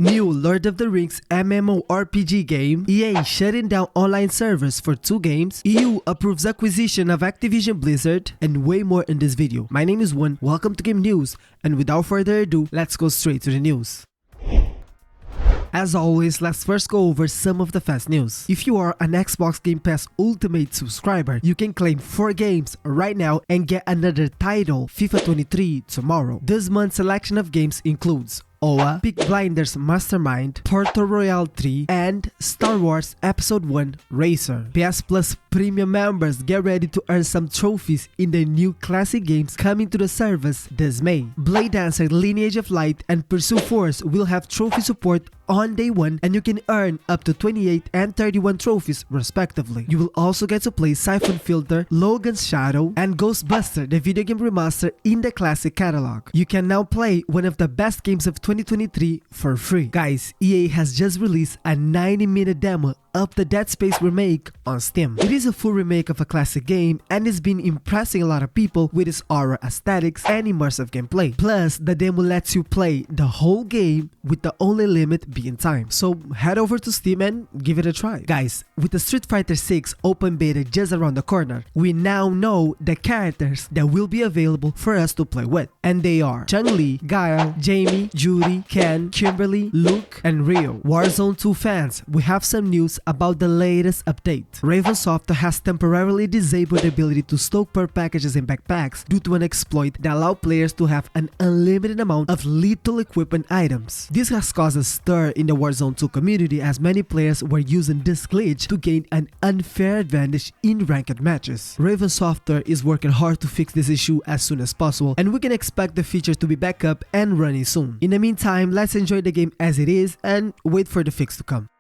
New Lord of the Rings MMORPG game, EA shutting down online servers for 2 games, EU approves acquisition of Activision Blizzard, and way more in this video. My name is One, welcome to Game News, and without further ado, let's go straight to the news. As always, let's first go over some of the fast news. If you are an Xbox Game Pass Ultimate subscriber, you can claim 4 games right now and get another title, FIFA 23, tomorrow. This month's selection of games includes OA, Peak Blinders Mastermind, Portal Royale 3, and Star Wars Episode 1 Racer. PS Plus Premium members get ready to earn some trophies in the new classic games coming to the service this May. Blade Dancer Lineage of Light and Pursue Force will have trophy support on day 1, and you can earn up to 28 and 31 trophies respectively. You will also get to play Siphon Filter, Logan's Shadow, and Ghostbuster, the video game remaster in the classic catalog. You can now play one of the best games of 2023 for free. Guys, EA has just released a 90-minute demo of the Dead Space remake on Steam. It is a full remake of a classic game and it's been impressing a lot of people with its horror aesthetics and immersive gameplay. Plus, the demo lets you play the whole game with the only limit being time. So head over to Steam and give it a try. Guys, with the Street Fighter 6 open beta just around the corner, we now know the characters that will be available for us to play with. And they are Chun-Li, Guile, Jamie, Judy, Ken, Kimberly, Luke, and Rio. Warzone 2 fans, we have some news about the latest update. Ravensoft has temporarily disabled the ability to stock per packages in backpacks due to an exploit that allows players to have an unlimited amount of lethal equipment items. This has caused a stir in the Warzone 2 community as many players were using this glitch to gain an unfair advantage in ranked matches. Ravensoft is working hard to fix this issue as soon as possible, and we can expect the feature to be back up and running soon. In the meantime, let's enjoy the game as it is and wait for the fix to come.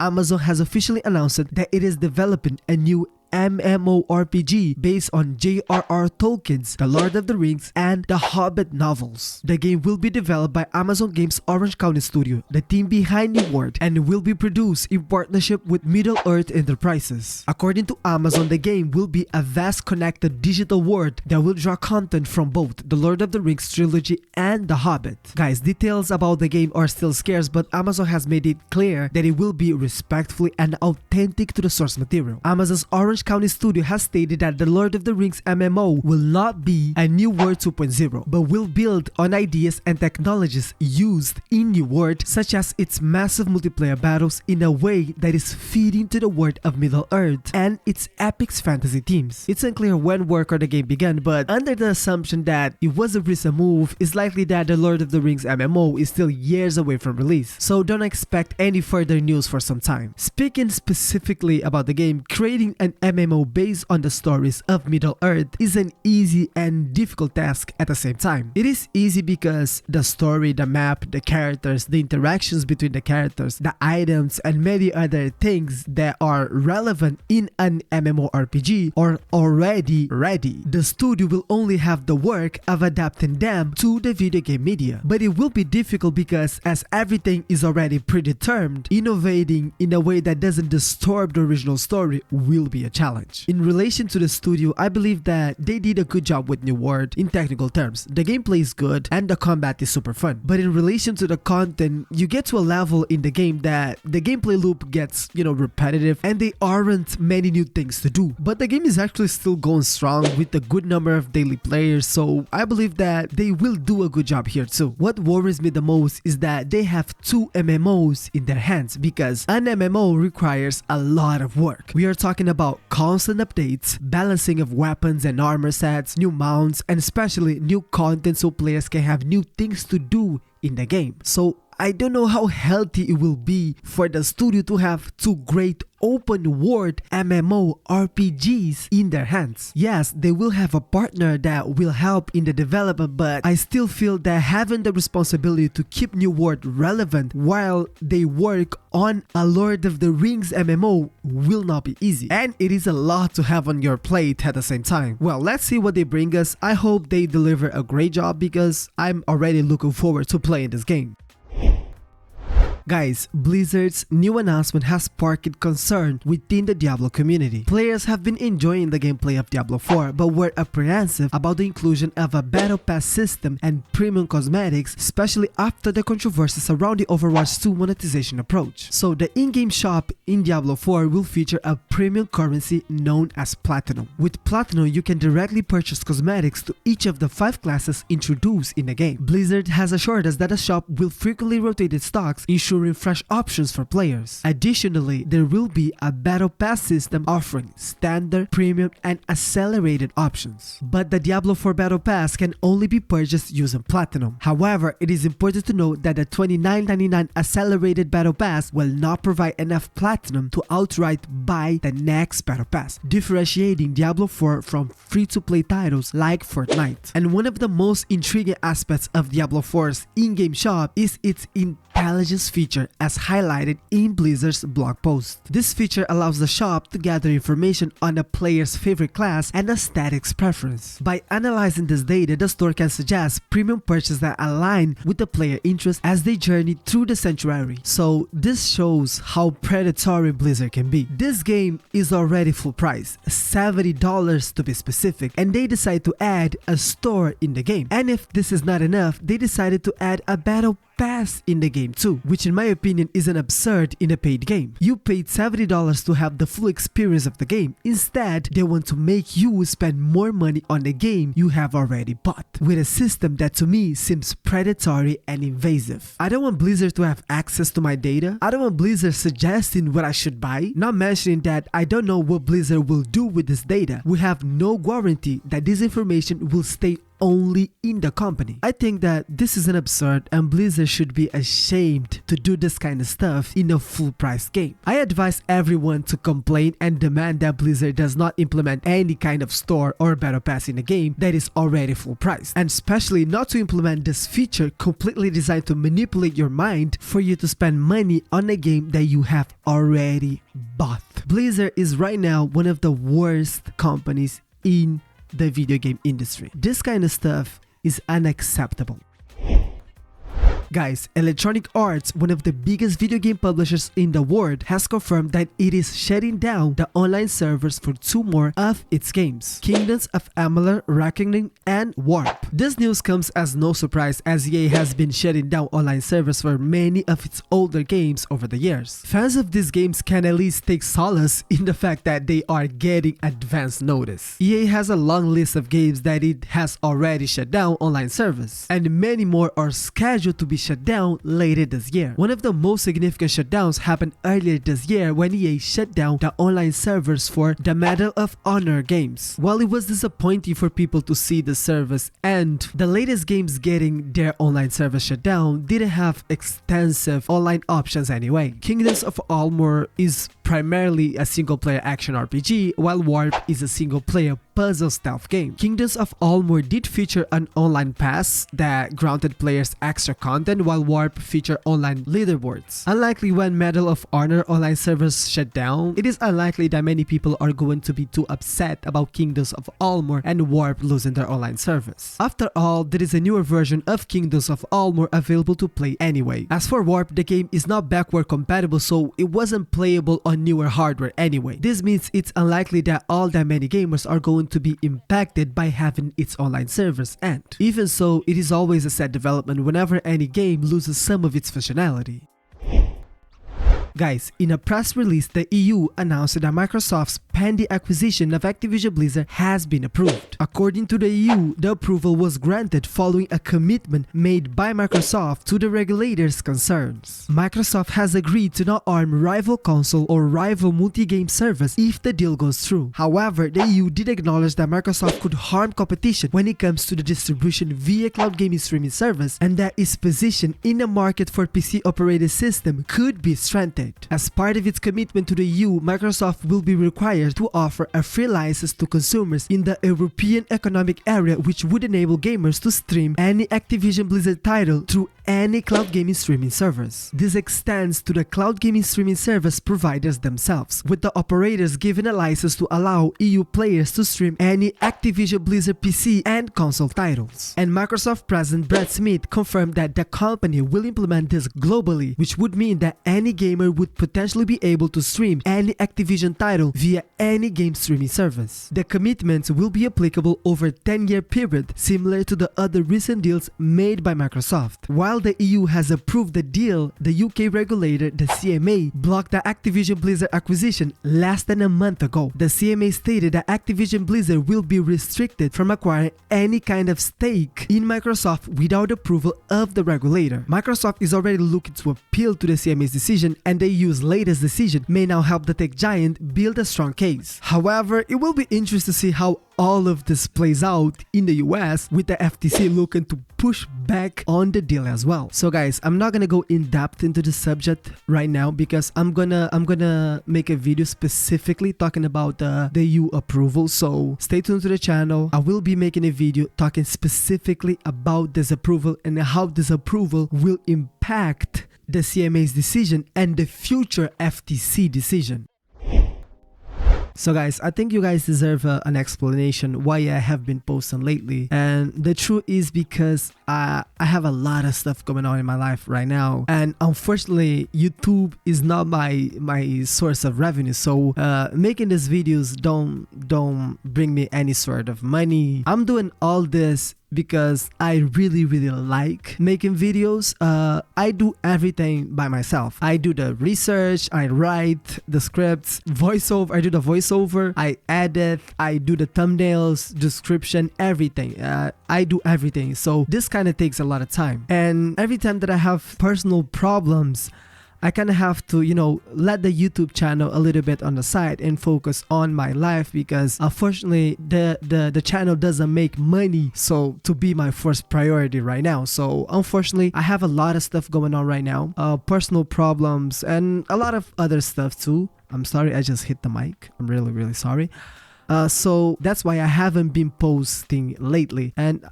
Amazon has officially announced that it is developing a new MMORPG based on J.R.R. Tolkien's The Lord of the Rings and The Hobbit novels. The game will be developed by Amazon Games Orange County Studio, the team behind New World, and will be produced in partnership with Middle-earth Enterprises. According to Amazon, the game will be a vast connected digital world that will draw content from both The Lord of the Rings trilogy and The Hobbit. Guys, details about the game are still scarce, but Amazon has made it clear that it will be respectfully and authentic to the source material. Amazon's Orange County Studio has stated that The Lord of the Rings MMO will not be a New World 2.0, but will build on ideas and technologies used in New World, such as its massive multiplayer battles in a way that is fitting to the world of Middle-earth and its epic fantasy themes. It's unclear when work on the game began, but under the assumption that it was a recent move, it's likely that The Lord of the Rings MMO is still years away from release, so don't expect any further news for some time. Speaking specifically about the game, creating an MMO based on the stories of Middle-earth is an easy and difficult task at the same time. It is easy because the story, the map, the characters, the interactions between the characters, the items, and many other things that are relevant in an MMORPG are already ready. The studio will only have the work of adapting them to the video game media. But it will be difficult because as everything is already predetermined, innovating in a way that doesn't disturb the original story will be a challenge. In relation to the studio, I believe that they did a good job with New World in technical terms. The gameplay is good and the combat is super fun. But in relation to the content, you get to a level in the game that the gameplay loop gets, repetitive and there aren't many new things to do. But the game is actually still going strong with a good number of daily players, so I believe that they will do a good job here too. What worries me the most is that they have 2 MMOs in their hands because an MMO requires a lot of work. We are talking about constant updates, balancing of weapons and armor sets, new mounts, and especially new content so players can have new things to do in the game. So I don't know how healthy it will be for the studio to have 2 great open world MMORPGs in their hands. Yes, they will have a partner that will help in the development, but I still feel that having the responsibility to keep New World relevant while they work on a Lord of the Rings MMO will not be easy. And it is a lot to have on your plate at the same time. Well, let's see what they bring us. I hope they deliver a great job because I'm already looking forward to playing this game. Guys, Blizzard's new announcement has sparked concern within the Diablo community. Players have been enjoying the gameplay of Diablo 4 but were apprehensive about the inclusion of a battle pass system and premium cosmetics, especially after the controversy surrounding the Overwatch 2 monetization approach. So the in-game shop in Diablo 4 will feature a premium currency known as Platinum. With Platinum, you can directly purchase cosmetics to each of the 5 classes introduced in the game. Blizzard has assured us that the shop will frequently rotate its stocks, ensuring fresh options for players. Additionally, there will be a battle pass system offering standard, premium, and accelerated options. But the Diablo 4 battle pass can only be purchased using Platinum. However, it is important to note that the $29.99 accelerated battle pass will not provide enough Platinum to outright buy the next battle pass, differentiating Diablo 4 from free-to-play titles like Fortnite. And one of the most intriguing aspects of Diablo 4's in-game shop is its intelligence feature, as highlighted in Blizzard's blog post. This feature allows the shop to gather information on a player's favorite class and aesthetics preference. By analyzing this data, the store can suggest premium purchases that align with the player interest as they journey through the sanctuary. So this shows how predatory Blizzard can be. This game is already full price, $70 to be specific, and they decide to add a store in the game. And if this is not enough, they decided to add a battle pass in the game too, which in my opinion is an absurd in a paid game. You paid $70 to have the full experience of the game. Instead, they want to make you spend more money on the game you have already bought, with a system that to me seems predatory and invasive. I don't want Blizzard to have access to my data. I don't want Blizzard suggesting what I should buy. Not mentioning that I don't know what Blizzard will do with this data. We have no guarantee that this information will stay only in the company. I think that this is an absurd and Blizzard should be ashamed to do this kind of stuff in a full price game. I advise everyone to complain and demand that Blizzard does not implement any kind of store or battle pass in a game that is already full price, and especially not to implement this feature completely designed to manipulate your mind for you to spend money on a game that you have already bought. Blizzard is right now one of the worst companies in the video game industry. This kind of stuff is unacceptable. Guys, Electronic Arts, one of the biggest video game publishers in the world, has confirmed that it is shutting down the online servers for 2 more of its games, Kingdoms of Amalur: Reckoning and Warp. This news comes as no surprise, as EA has been shutting down online servers for many of its older games over the years. Fans of these games can at least take solace in the fact that they are getting advance notice. EA has a long list of games that it has already shut down online servers, and many more are scheduled to be shut down later this year. One of the most significant shutdowns happened earlier this year when EA shut down the online servers for the Medal of Honor games. While it was disappointing for people to see the service end, the latest games getting their online service shut down didn't have extensive online options anyway. Kingdoms of Amalur is primarily a single-player action RPG, while Warp is a single-player puzzle stealth game. Kingdoms of Amalur did feature an online pass that granted players extra content, while Warp featured online leaderboards. Unlikely when Medal of Honor online servers shut down, it is unlikely that many people are going to be too upset about Kingdoms of Amalur and Warp losing their online service. After all, there is a newer version of Kingdoms of Amalur available to play anyway. As for Warp, the game is not backward compatible, so it wasn't playable on newer hardware anyway. This means it's unlikely that all that many gamers are going to be impacted by having its online servers end. Even so, it is always a sad development whenever any game loses some of its functionality. Guys, in a press release, the EU announced that Microsoft's pending acquisition of Activision Blizzard has been approved. According to the EU, the approval was granted following a commitment made by Microsoft to the regulators' concerns. Microsoft has agreed to not arm rival console or rival multi-game servers if the deal goes through. However, the EU did acknowledge that Microsoft could harm competition when it comes to the distribution via cloud gaming streaming service, and that its position in the market for PC operating system could be strengthened. market. As part of its commitment to the EU, Microsoft will be required to offer a free license to consumers in the European Economic Area, which would enable gamers to stream any Activision Blizzard title through any cloud gaming streaming servers. This extends to the cloud gaming streaming service providers themselves, with the operators given a license to allow EU players to stream any Activision Blizzard PC and console titles. And Microsoft President Brad Smith confirmed that the company will implement this globally, which would mean that any gamer would potentially be able to stream any Activision title via any game streaming service. The commitments will be applicable over a 10-year period, similar to the other recent deals made by Microsoft. While the EU has approved the deal, the UK regulator, the CMA, blocked the Activision Blizzard acquisition less than a month ago. The CMA stated that Activision Blizzard will be restricted from acquiring any kind of stake in Microsoft without approval of the regulator. Microsoft is already looking to appeal to the CMA's decision, and the EU's latest decision may now help the tech giant build a strong case. However, it will be interesting to see how all of this plays out in the US, with the FTC looking to push back on the deal as well. So guys, I'm not gonna go in depth into the subject right now because I'm gonna make a video specifically talking about the EU approval. So stay tuned to the channel. I will be making a video talking specifically about this approval and how this approval will impact the CMA's decision and the future FTC decision. So guys, I think you guys deserve an explanation why I have been posting lately, and the truth is because I have a lot of stuff going on in my life right now, and unfortunately YouTube is not my source of revenue. So making these videos don't bring me any sort of money. I'm doing all this because I really like making videos. I do everything by myself. I do the research, I write the scripts, voiceover, I do the voiceover, I edit, I do the thumbnails, description, everything. I do everything. So this kind of takes a lot of time. And every time that I have personal problems, I kind of have to, let the YouTube channel a little bit on the side and focus on my life, because unfortunately the channel doesn't make money, so to be my first priority right now. So unfortunately I have a lot of stuff going on right now, personal problems and a lot of other stuff too. I'm sorry, I just hit the mic. I'm really sorry. So that's why I haven't been posting lately, and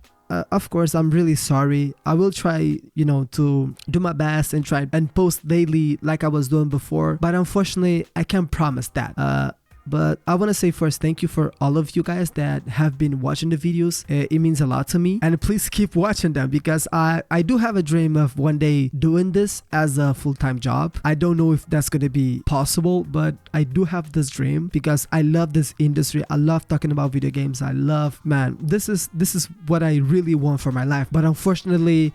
of course I'm really sorry. I will try to do my best and try and post daily like I was doing before, but unfortunately I can't promise that. But I want to say first, thank you for all of you guys that have been watching the videos. It means a lot to me, and please keep watching them, because I do have a dream of one day doing this as a full-time job. I don't know if that's going to be possible, but I do have this dream because I love this industry. I love talking about video games. I love, man, this is what I really want for my life. But unfortunately,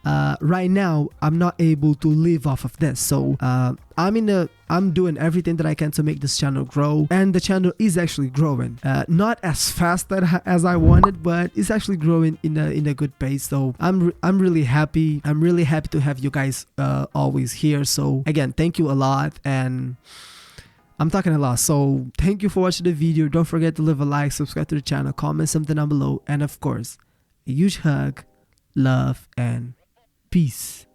right now I'm not able to live off of this. So I'm doing everything that I can to make this channel grow, and the channel is actually growing, not as fast as I wanted, but it's actually growing in a good pace. So I'm really happy. I'm really happy to have you guys always here. So again, thank you a lot, and I'm talking a lot, so thank you for watching the video. Don't forget to leave a like, subscribe to the channel, comment something down below, and of course, a huge hug, love, and peace.